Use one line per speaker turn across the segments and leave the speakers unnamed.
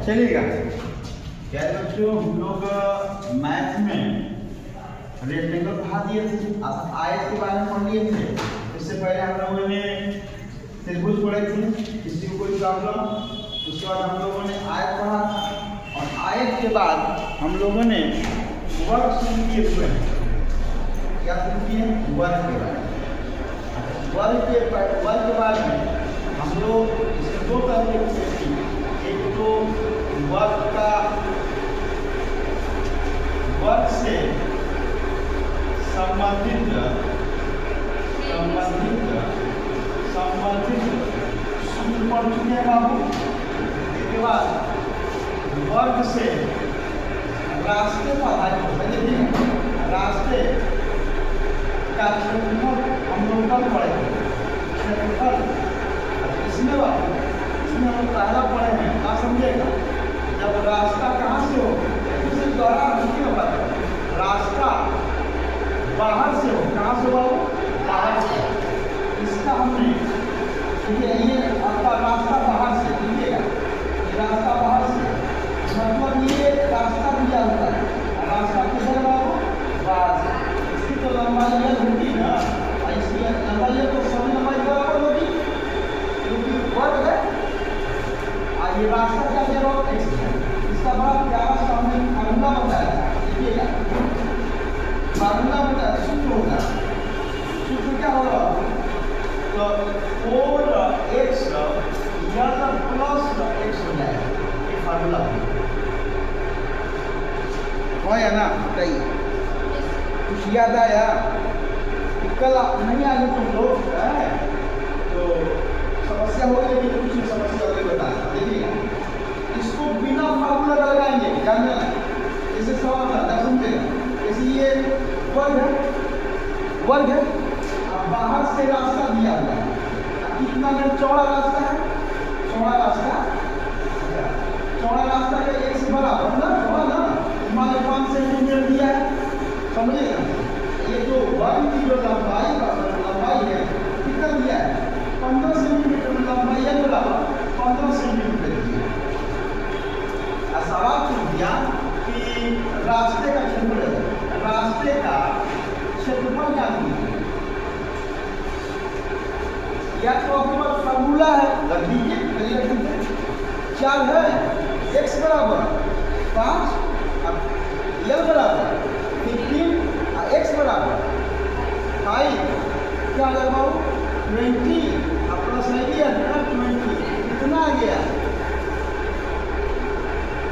चलिएगा। क्या बच्चों, हम लोग मैथ में रेक्टेंगल पढ़ा दिए थे, आयत के बारे में पढ़ लिए थे। इससे पहले हम लोगों ने त्रिभुज पढ़े थे, किसी को कोई प्रॉब्लम। उसके बाद हम लोगों ने आयत पढ़ा था, और आयत के बाद हम लोगों ने वर्ग शुरू किए हुए हैं। क्या शुरू किए? वर्ग के बारे में। वर्ग के बारे में हम लोग इसमें दो तरह के विषय थे। एक तो वर्ग से संबंधित सूत्र पढ़ चुके हैं बाबू। इसके बाद वर्ग से रास्ते पर रास्ते का क्षेत्रफल हम लोग कब पढ़े? क्षेत्रफल। इसमें हम पहला पढ़े हैं, क्या समझेगा? जब रास्ता कहाँ से हो, इसी द्वारा रास्ता बाहर से हो। कहाँ से हो? बाहर से। इसका हमने ये आपका रास्ता बाहर से, देखिएगा ये रास्ता बाहर से, मतलब ये रास्ता दिया होता है। रास्ता किधर बाबू? बाहर से। इसकी तो लंबाई यह होगी ना, इसकी लंबाई तो सभी लंबाई बराबर होगी क्योंकि वर्ग है। ये रास्ता क्या दे रहा हो? x है। इसका बड़ा प्यारा सा हमने फार्मूला बताया, देखिएगा फार्मूला बताया, सूत्र होगा। सूत्र क्या होगा? तो 4x या तो प्लस x हो जाएगा, ये फार्मूला है ना? बताइए, कुछ याद आया? कल नहीं आए तुम लोग तो समस्या हो, लेकिन कुछ समस्या होगी बता। देखिए इसको बिना फार्मूला लगाएंगे, जानना है जैसे सवाल आता समझेगा। जैसे ये वर्ग है, अब बाहर से रास्ता दिया हुआ है, कितना चौड़ा रास्ता है? चौड़ा रास्ता का एक से बराबर ना, चौड़ा ना, मान 5 सेंटीमीटर दिया है, समझिएगा। ये जो वर्ग की जो लंबाई है कितना दिया है? 15 सेंटीमीटर लंबाई है, बराबर 15 सेंटीमीटर दिया। सवाल पूछ दिया कि रास्ते का क्षेत्रफल क्या दिया? या तो आपके पास फार्मूला है, रख दीजिए, 4 है, x बराबर 5, l बराबर 15, x बराबर 5, क्या लगाओ 20, प्लस है 20, कितना आ गया?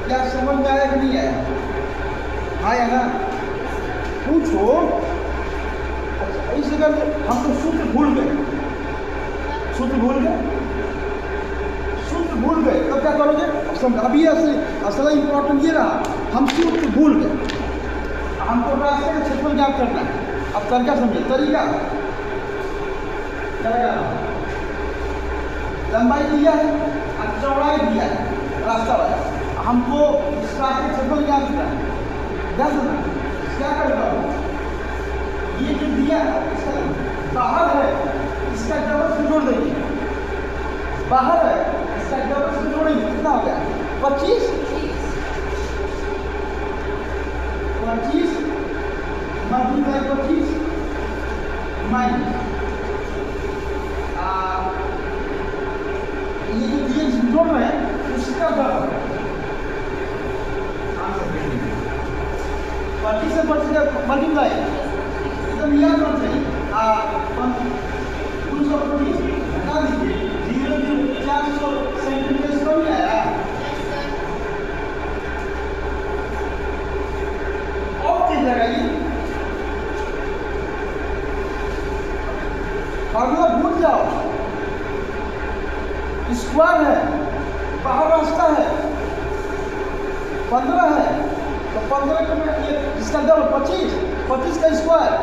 क्या समझ में आया कि नहीं आया? आया ना? पूछो। अच्छा, इस जगह हम तो सूत्र भूल गए, तब क्या करोगे? अभी असल इंपॉर्टेंट ये रहा, हम सूत्र भूल गए। हमको रास्ते का क्षेत्रफल ज्ञात करना है। अब तरीका समझे, तरीका चलेगा। लंबाई दिया है और चौड़ाई दिया है रास्ता वाला, हमको इस रास्ते का क्षेत्रफल ज्ञात करना है। क्या करेगा? ये जो दिया है इसका बाहर है, इसका डबल से जोड़ देंगे। बाहर है, इसका डबल से जोड़ेंगे, कितना हो गया? 25 मल्टीप्लाई 25 माइनस ये जो दिए जोड़ रहे हैं उसका डबल। 25 से 25 मल्टीप्लाई एकदम याद रखना चाहिए। 220 हटा दीजिए, 400 सेंटीमीटर कम आया। और किस जगह ये फार्मूला भूल जाओ। स्क्वायर है, बाहर रास्ता है, 15 है, तो 15 का इसका डबल 25 का स्क्वायर।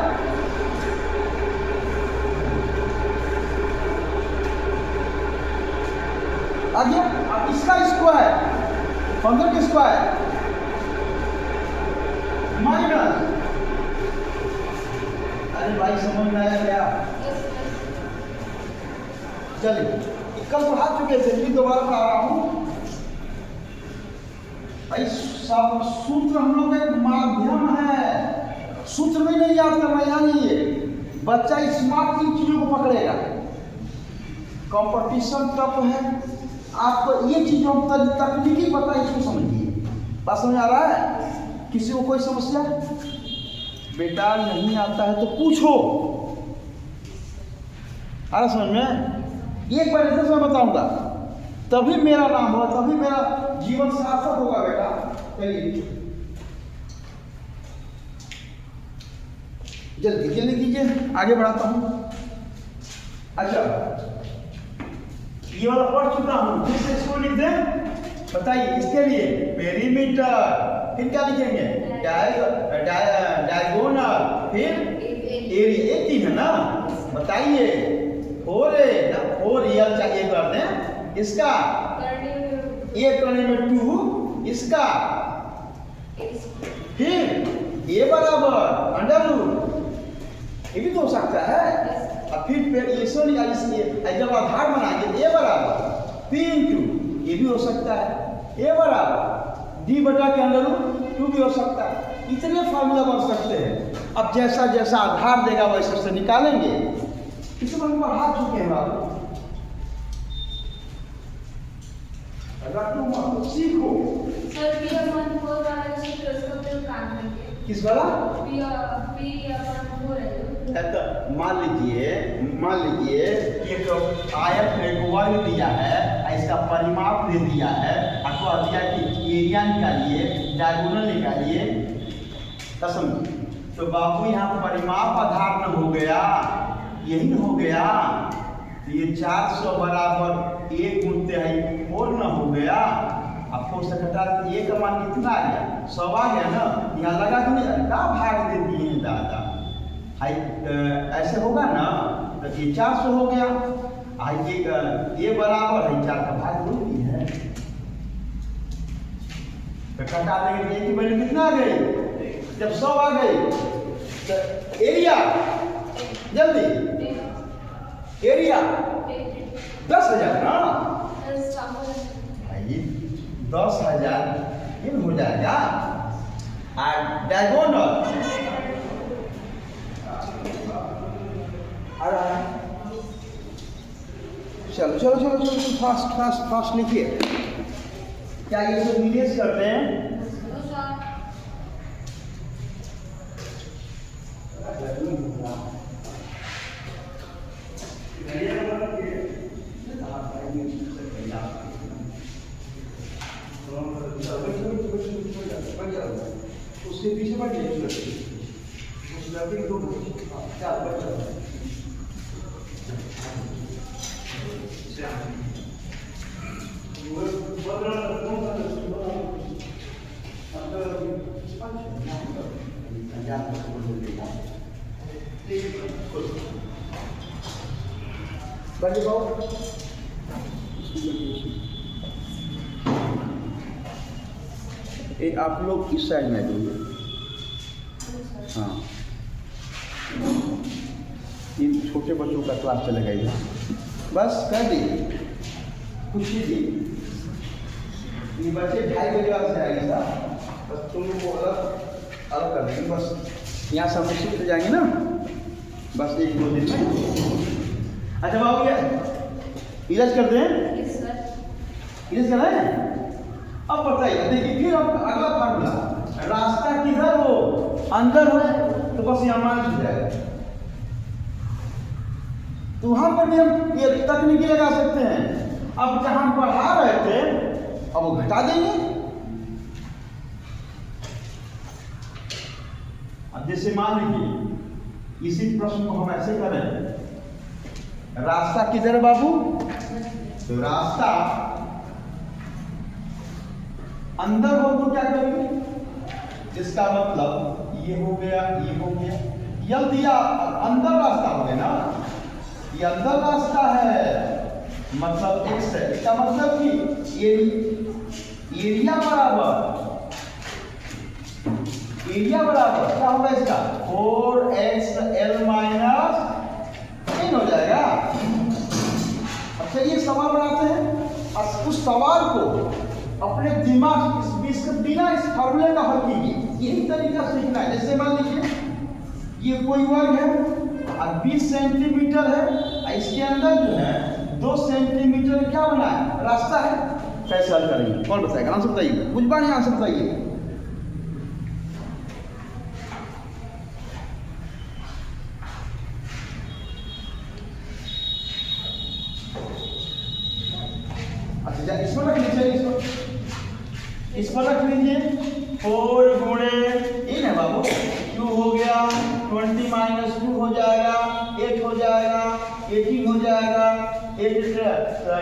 आ गया। अब इसका स्क्वायर 15 का स्क्वायर माइनस, अरे भाई समझ में आया क्या? चलिए कल पढ़ा चुके थे, फिर दोबारा पढ़ा रहा हूँ। भाई सब सूत्र हम लोग एक माध्यम है, सूत्र में नहीं याद करना। यानी ये बच्चा स्मार्ट इन चीजों को पकड़ेगा। कंपटीशन टफ है, आपको ये चीजों तकनीकी पता है, इसको समझिए। बात समझ आ रहा है? किसी को कोई समस्या? बेटा नहीं आता है तो पूछो। आ रहा समझ में? एक बार ऐसे मैं बताऊंगा, तभी मेरा नाम होगा, तभी मेरा जीवन सार्थक होगा बेटा। चलिए जल्दी जल्दी कीजिए, आगे बढ़ाता हूं। अच्छा, ये वाला पढ़ चुका हूं, फिर से इसको लिख दें। बताइए इसके लिए पेरीमीटर, फिर क्या लिखेंगे? डायगोनल, फिर एरिया। एक चीज है ना, बताइए। 4 रियल चाहिए कर दें, इसका 1 करने में 2, इसका फिर ए बराबर अंडर रूट, ये भी तो हो सकता है। और फिर ये सॉरी जब आधार बनाएंगे ए बराबर P इंटू, ये भी हो सकता है। ए बराबर डी बटा के अंडर रूट 2 भी हो सकता है। इतने फार्मूला बन सकते हैं। अब जैसा जैसा आधार देगा वैसे से निकालेंगे। इसे हम पढ़ा चुके हैं बाबू, सीखो। किस वाला? मान लीजिए एक आयत में एक वर्ग दिया है, इसका परिमाप दे दिया है, आपको दिया कि एरिया निकालिए, डायगोनल निकालिए, कसम। तो बाबू यहाँ परिमाप आधार न हो गया, यही हो गया। ये 400 बराबर 1 गुणते है 4 न हो गया। आपको से घटा ए का मान कितना आ गया? 100 आ गया ना। यहाँ लगा कि नहीं, क्या भाग देती है दादा। हाई ऐसे होगा ना, तो ये 400 हो गया। ये बराबर है 4 का भाग 2 ही है, तो घटा देंगे। ए की वैल्यू कितना आ गई? जब 100 आ गई तो एरिया, जल्दी एरिया 10,000 ना, 10,000 ये हो जाएगा। और डायगोनल आ रहा है। चलो चलो चलो चलो फास्ट फास्ट फास्ट लिखिए। क्या ये सब निवेश करते हैं? उसके पीछे बढ़ जाइए, उस लड़के को क्या बच्चा आप लोग इस साइड में जाइए। हाँ, इन छोटे बच्चों का क्लास चलेगा इधर। बस कर दी, कुछ कीजिए। ये बच्चे 2:30 बजे वाले से आएंगे सर, बस तुम लोग को अलग अलग कर देंगे। बस यहाँ सब सीख जाएंगे ना, बस 1-2 दिन में। अच्छा बाबू क्या इलाज कर दें? इलाज कर रहे हैं। अब बताइए, देखिए फिर अब अगला फार्मूला, रास्ता किधर हो? अंदर हो, तो बस यहाँ मान हो जाएगा। तो वहां पर भी हम ये तकनीकी लगा सकते हैं। अब जहां हम पढ़ा रहे थे, अब वो घटा देंगे। अब जैसे मान लीजिए इसी प्रश्न को हम ऐसे करें, रास्ता किधर है बाबू? तो रास्ता अंदर हो तो क्या करेंगे? इसका मतलब ये हो गया, ये हो गया, यल दिया, अंदर रास्ता हो गया ना, ये अंदर रास्ता है, मतलब x है। इसका मतलब कि एरिया बराबर क्या होगा इसका? 4xl - 3 हो जाएगा। अब चलिए सवाल बनाते हैं। उस सवाल को अपने दिमाग इसके बिना इस फॉर्मूले का हल कीजिए। यही तरीका सीखना है। जैसे मान लीजिए ये कोई वर्ग है और 20 सेंटीमीटर है, इसके अंदर जो है 2 सेंटीमीटर क्या बना है, रास्ता है। कैसे हल करेंगे, कौन बताएगा? आंसर बताइए, कुछ बार आंसर बताइए। अच्छा इस पर रख लीजिए, इस पर रख लीजिए 4 गुणे इन है बाबू, 2 हो गया, 20 माइनस 2 हो जाएगा, 8 हो जाएगा, 18 हो जाएगा, 8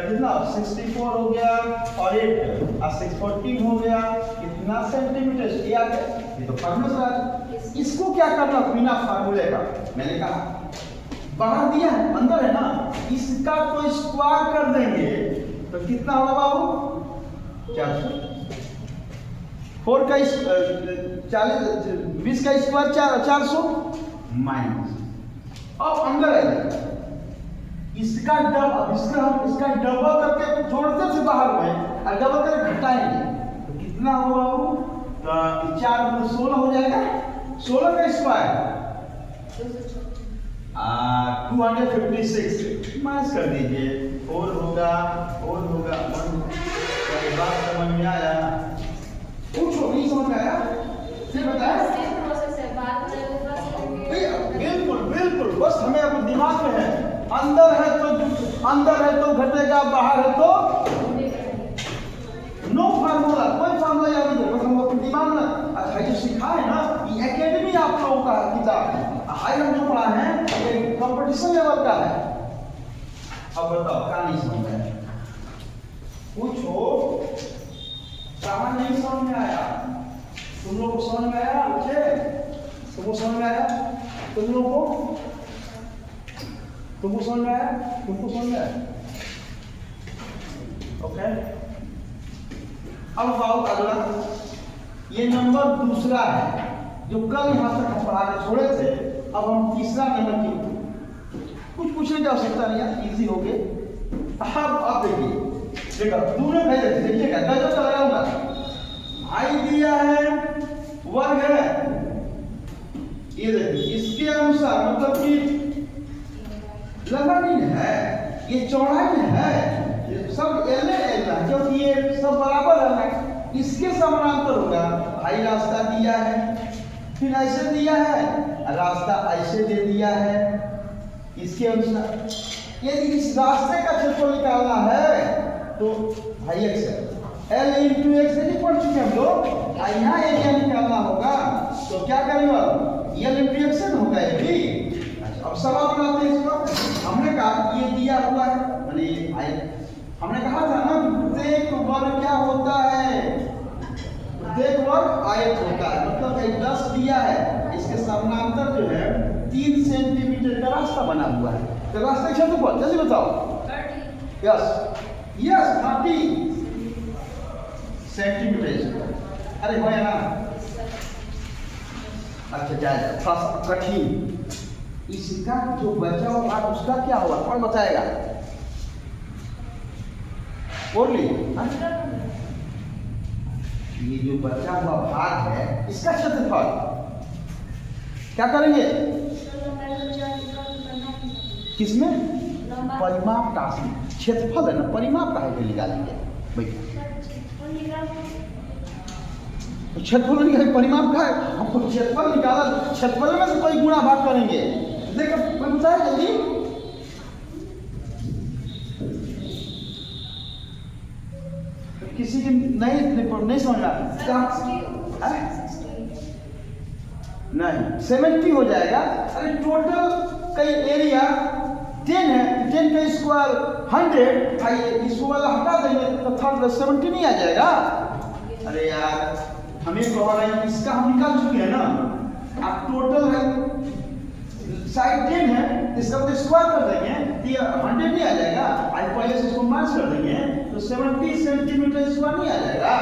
कितना 64 हो गया, और 8 और 6 14 हो गया। कितना सेंटीमीटर ये आ गया। ये तो फार्मूला है। इसको क्या करना बिना फार्मूले का, मैंने कहा बाहर दिया है, अंदर है ना, इसका तो स्क्वायर कर देंगे तो कितना होगा बाबू, 400। 4 का 20 का स्क्वायर 400 माइनस, अब अंदर आइए इसका डबल, इसका डबल करके जोड़ते थे बाहर में और डबल करके घटाएंगे तो कितना होगा बाबू, तो 4 में 16 हो जाएगा। 16 का स्क्वायर 256 माइनस कर दीजिए, 4 होगा, 1 बात समझ में आया? पूछो, नहीं समझ में आया फिर बताया। बिल्कुल बिल्कुल, बस हमें अपने दिमाग में है, अंदर है तो घटेगा, बाहर है तो नो फार्मूला, कोई फार्मूला याद नहीं है, बस हम अपने दिमाग में। अच्छा जो सिखा है ना, ये एकेडमी आप लोगों का किताब हाई हम जो पढ़ा है ये कंपटीशन लेवल का है। अब बताओ क्या नहीं समझ में आया, पूछो कहाँ नहीं समझ में आया? तुम लोग को समझ में आया बच्चे? तुमको समझ में आया? तुमको समझ में आया? तुमको समझ में आया? ओके, अब आओ अगला। ये नंबर दूसरा है जो कल यहाँ तक हम पढ़ा के छोड़े थे। अब हम तीसरा नंबर की कुछ पूछने की आवश्यकता नहीं है, इजी हो गए। अब देखिए, देखो दूर में देखिएगा, गजब का लगाऊंगा। आई दिया है, वर्ग है, ये देखिए इसके अनुसार मतलब कि लंबाई है, ये चौड़ाई है, ये सब एल है क्योंकि ये सब बराबर है। इसके समानांतर होगा। भाई रास्ता दिया है, फिर ऐसे दिया है, रास्ता ऐसे दे दिया है, इसके अनुसार यदि इस रास्ते का क्षेत्रफल निकालना है तो भाई एक्स एल इंटू एक्स नहीं पढ़ चुके हम लोग, यहाँ एरिया निकालना होगा तो क्या करेंगे, एल इंटू एक्स होगा ये भी। अच्छा अब सवाल बनाते हैं इसको। हमने कहा ये दिया हुआ है, हमने कहा था ना प्रत्येक वर्ग क्या होता है, प्रत्येक वर्ग आयत होता है। मतलब एक 10 दिया है, इसके समानांतर जो है 3 सेंटीमीटर का रास्ता बना हुआ है। तो रास्ते क्षेत्रफल जल्दी बताओ। 30 यस 30 सेंटीमीटर। अरे हो ना, अच्छा जाएगा थोड़ा सा कठिन। इसका जो बचा हुआ भाग उसका क्या होगा, कौन बताएगा? बोलिए। ये जो बचा हुआ भाग है इसका क्षेत्रफल क्या करेंगे? किसमें? परिमाप का क्षेत्रफल है ना, परिमाप का है निकालेंगे भाई। क्षेत्रफल निकाले, परिमाप का है, हमको क्षेत्रफल निकाला, क्षेत्रफल में से कोई गुणा भाग करेंगे। देखो कोई बताए जल्दी। किसी की नहीं समझ रहा नहीं 70 हो जाएगा। अरे टोटल कई एरिया 10 है, 10 का स्क्वायर 100, भाई इसको वाला हटा देंगे तो 70 नहीं आ जाएगा। अरे यार हमें इसका हम निकाल चुके हैं ना। अब टोटल है साइड 10 है, इसका मतलब स्क्वायर कर देंगे 100 नहीं आ जाएगा। आज पहले से इसको माइनस कर देंगे तो 70 सेंटीमीटर स्क्वायर नहीं आ जाएगा।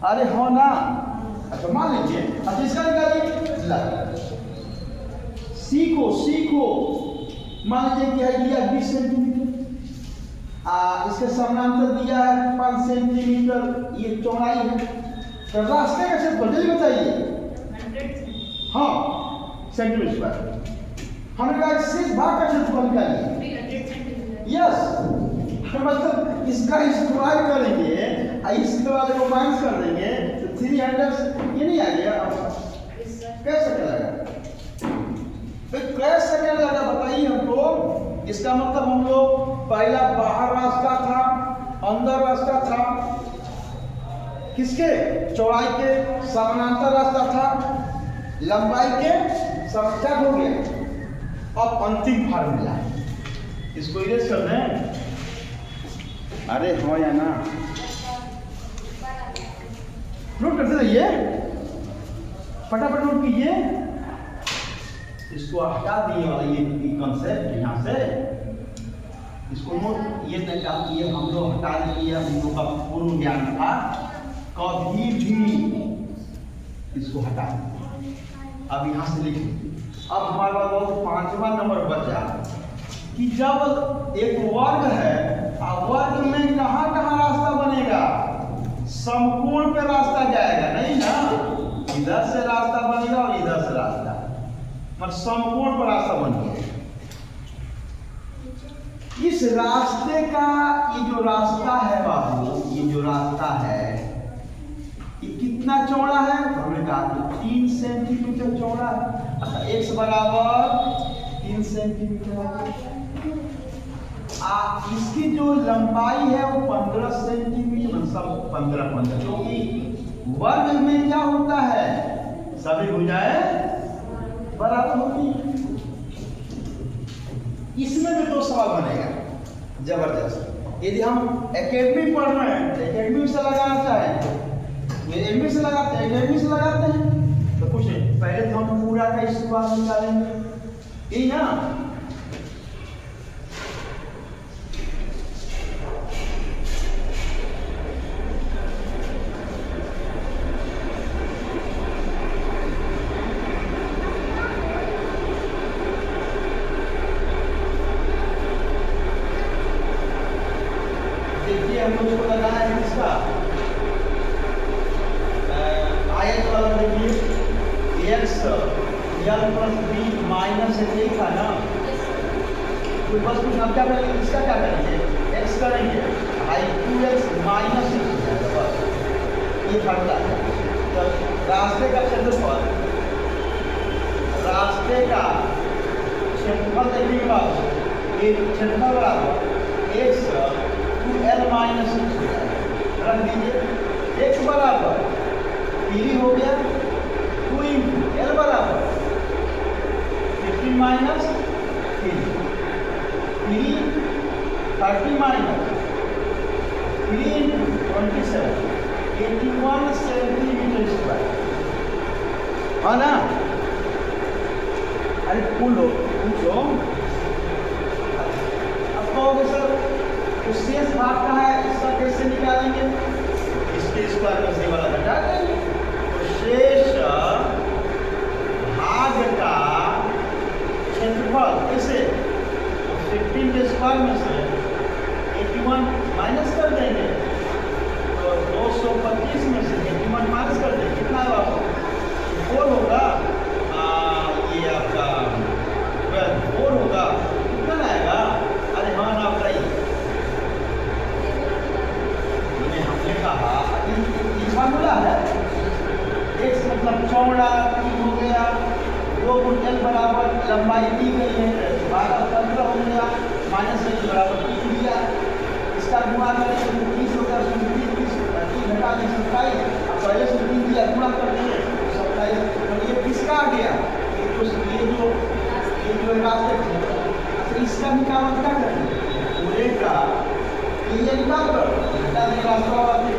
अरे हो ना। अच्छा मान लीजिए, अच्छा इसका निकालिए, सीखो मान लीजिए कि है 20 सेंटीमीटर, इसके समानांतर दिया है 5 सेंटीमीटर, ये चौड़ाई है। तो रास्ते का क्षेत्रफल जल्दी बताइए। हाँ, सेंटीमीटर स्क्वायर। हमने कहा शेष भाग का क्षेत्रफल निकालिए। यस, मतलब इसका स्क्वायर करेंगे, इसके वाले को माइनस कर देंगे तो 300, ये नहीं आ गया। कैसे चलेगा? तो कैसे चलेगा बताइए हमको। इसका मतलब हम लोग पहला बाहर रास्ता था, अंदर रास्ता था, किसके? चौड़ाई के समानांतर रास्ता था, लंबाई के समस्या हो गया। अब अंतिम फार्मूला इसको इरेज कर दें। अरे हो या ना, नोट करते रहिए, फटाफट नोट कीजिए। इसको हटा दिए वाला ये कंसेप्ट यहाँ से, इसको नोट ये नहीं आप ये हम लोग हटा दिए, हम लोग का पूर्व ज्ञान था। कभी भी इसको हटा दिए। अब यहाँ से लिखिए। अब हमारे पास 5वां नंबर बचा कि जब एक वर्ग है, वर्ग में कहाँ कहाँ रास्ता बनेगा? समकोण पे रास्ता जाएगा, नहीं ना? इधर से रास्ता बनेगा और इधर से रास्ता, मतलब समकोण पर रास्ता बन गया। इस रास्ते का ये जो रास्ता है बाबू, ये जो रास्ता है ये कितना चौड़ा है? हमने कहा 3 सेंटीमीटर चौड़ा है। अच्छा, x बराबर 3 सेंटीमीटर। इसकी जो लंबाई है वो 15 सेंटीमीटर, सब 15 क्योंकि वर्ग में क्या होता है? सभी भुजाएं बराबर होती है। इसमें भी 2 सवाल बनेगा जबरदस्त। यदि हम एकेडमी पढ़ रहे हैं तो एकेडमी से लगाना चाहें, एकेडमी से लगाते हैं, एकेडमी से लगाते हैं तो कुछ पहले तो हम पूरा का इस्तेमाल निकालेंगे, यही ना? हम लोग को लगाना है इसका आयत वाला। देखिए x l plus b minus यही था ना, तो बस कुछ हम क्या करेंगे? इसका क्या करेंगे? x करेंगे, आई 2x माइनस बस, ये फार्मूला है। तो रास्ते का क्षेत्रफल, रास्ते का क्षेत्रफल देखिए बाबू, ये क्षेत्रफल बराबर x 2l माइनस रख दीजिए। x बराबर 3 हो गया, 2 इंटू l बराबर 15 minus 3, 30 minus 3 into 27, 81 centimetre square, है ना? अरे पूछो, अब कहोगे सर तो शेष भाग कहाँ है, इसका कैसे निकालेंगे? इसके स्क्वायर में से वाला घटा देंगे। तो शेष भाग का क्षेत्रफल कैसे? 15 के स्क्वायर में से 81 माइनस कर देंगे, तो 225 में से 81 माइनस कर देंगे, कितना है आपको? 4 होगा। ये आपका 4 होगा, कितना आएगा? अरे हाँ ना, बताइए। फार्मूला है x मतलब चौड़ा 3 हो गया, 2 गुण l बराबर लंबाई दी गई है 15 हो गया, माइनस l बराबर 3 दिया। इसका गुणा करेंगे तो 30 होगा, 30 घटा दें 27, अब पहले से 3 दिया, गुणा कर देंगे 27। तो ये किसका आ गया? ये जो रास्ते, तो इसका निकाल क्या करेंगे? पूरे का ये निकाल कर रास्ता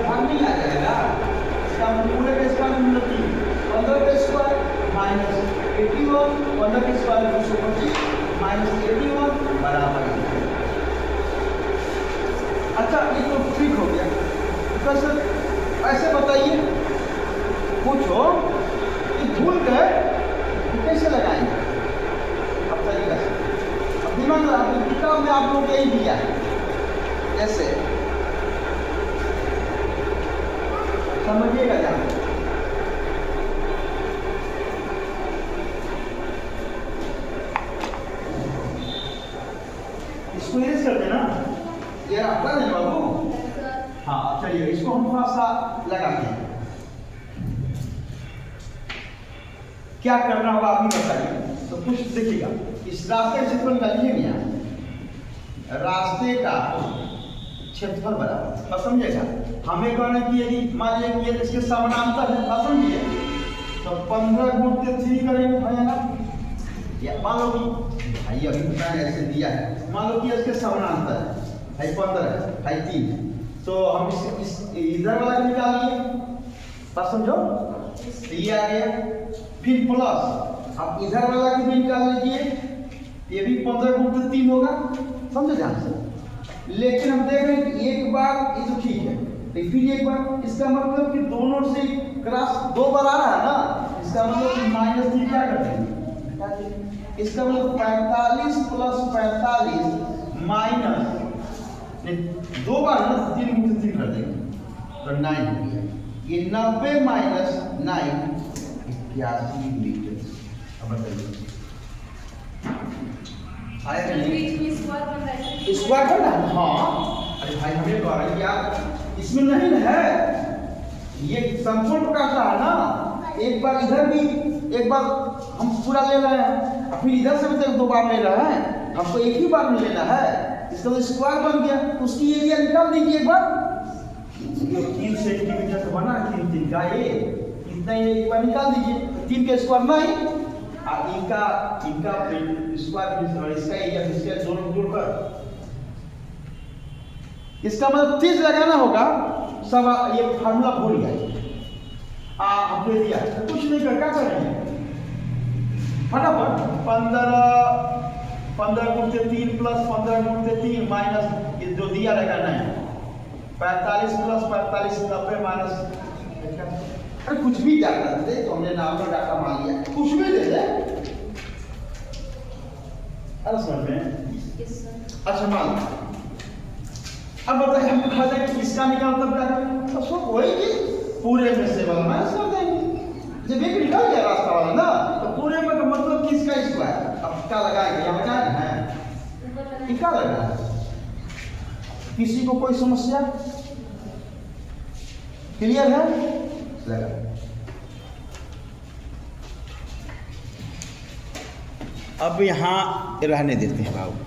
भाग नहीं आ जाएगा। इसका पूरे का स्क्वायर मतलब 15 का स्क्वायर माइनस 81, 15 का स्क्वायर 225 माइनस 81 बराबर। अच्छा, ये तो ठीक हो गया। तो सर ऐसे बताइए, पूछो कि भूल गए तो कैसे लगाएंगे? अब तरीका से, अब दिमाग किताब में आप लोग यही दिया है, कैसे समझिएगा ध्यान। इसको इरेज कर देना, ये आपका नहीं बाबू। हाँ चलिए इसको हम थोड़ा सा लगाते हैं। क्या करना होगा आप ही बताइए। तो कुछ देखिएगा, इस रास्ते से कोई निकालिए ना, रास्ते का क्षेत्रफल बराबर, और समझिएगा हमें कहना कि यदि मान लीजिए कि इसके समानांतर है, और समझिए तो 15 गुणित 3 करेंगे भैया, या मान लो कि भाई अभी पता है ऐसे दिया है, मान लो कि इसके समानांतर है 15 है 3, तो हम इस इधर वाला निकालिए, बात समझो, ये आ गया, फिर प्लस अब इधर वाला की भी निकाल लीजिए, ये भी 15 गुणित 3 होगा, समझो ध्यान से। लेकिन हम देख रहे हैं कि एक बार ये तो ठीक है, तो फिर एक बार इसका मतलब कि दोनों से क्रॉस 2 बार आ रहा है ना, इसका मतलब -3 क्या कर देंगे, इसका मतलब 45 प्लस 45 माइनस 2 बार ना 3 गुणित 3 कर देंगे तो 9 हो गया। ये 90 माइनस 9 81 मीटर। अब बताइए आया नहीं, स्क्वायर करना है। हाँ अरे भाई हमें कह रहे हैं यार इसमें नहीं है, ये संपूर्ण प्रकार का है ना, एक बार इधर भी एक बार हम पूरा ले रहे हैं और फिर इधर से भी तक 2 बार ले रहे हैं, हमको एक ही बार में लेना है, इसका तो स्क्वायर बन गया, उसकी एरिया निकाल दीजिए एक बार। 3 सेंटीमीटर का बना 3 का ये इतना एक बार निकाल दीजिए, 3 का स्क्वायर नहीं और इनका स्क्वायर इसका एरिया इसका दोनों जोड़कर, इसका मतलब 30 लगाना होगा। सब ये फार्मूला भूल गए, आप दे दिया कुछ नहीं कर, क्या करेंगे फटाफट 15 गुणित 3 प्लस 15 गुणित 3 माइनस ये जो दिया रहेगा नहीं 45 प्लस 45 90 माइनस, अरे कुछ भी डाटा दे तो हमने नाम का डाटा मान लिया, कुछ भी दे दे। अरे समझ में अच्छा मान लो। अब बताइए हम खा जाए कि इसका निकाल तब क्या करें, तो सब वही कि पूरे में से वाला माइनस कर देंगे। जब एक निकल गया रास्ता वाला ना तो पूरे में का मतलब किसका स्क्वायर, अब क्या लगाएंगे यहाँ लगाए हैं, क्या लगा, किसी को कोई समस्या क्लियर है, लगा। अब यहाँ रहने देते हैं बाबू।